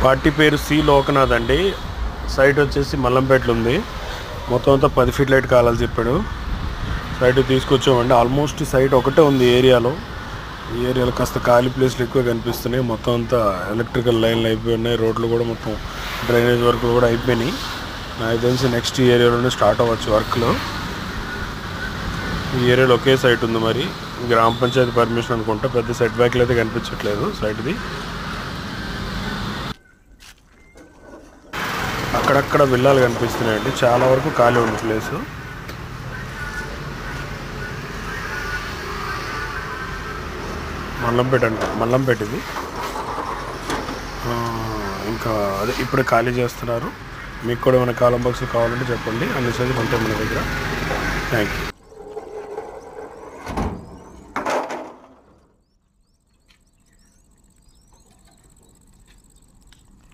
Party పేరు C Lokanath అండి. Site వచ్చేసి మల్లంపేటలో ఉంది. మొత్తం అంతా 10 ఫీట్ లైట్ కావాలని చెప్పాడు. సైట్ తీసుకొచ్చామండి. ఆల్మోస్ట్ సైట్ ఒకటే ఉంది ఏరియాలో. ఈ ఏరియాలో కాస్త ఖాళీ ప్లేస్లు ఎక్కువ కనిపిస్తున్నాయి. మొత్తం అంతా ఎలక్ట్రికల్ లైన్లు అయిపోయి ఉన్నాయి. రోడ్లు కూడా మొత్తం డ్రైనేజ్ వర్క్లు కూడా అయిపోయినాయి. నాకు తెలిసి నెక్స్ట్ ఏరియాలోనే స్టార్ట్ అవ్వచ్చు వర్క్లో. ఈ ఏరియాలో ఒకే సైట్ ఉంది. మరి గ్రామ పంచాయతీ పర్మిషన్ అనుకుంటా. పెద్ద సెట్ బ్యాక్లు అయితే కనిపించట్లేదు సైట్ది. అక్కడక్కడ విల్లాలు కనిపిస్తున్నాయండి. చాలా వరకు ఖాళీ ఉంది ప్లేసు. మల్లంపేట ఇది. ఇంకా అదే ఇప్పుడే ఖాళీ చేస్తున్నారు. మీకు కూడా ఏమైనా కాలం బాక్సులు కావాలంటే చెప్పండి. అన్ని సైజులు ఉంటాయి మన దగ్గర. Thank you.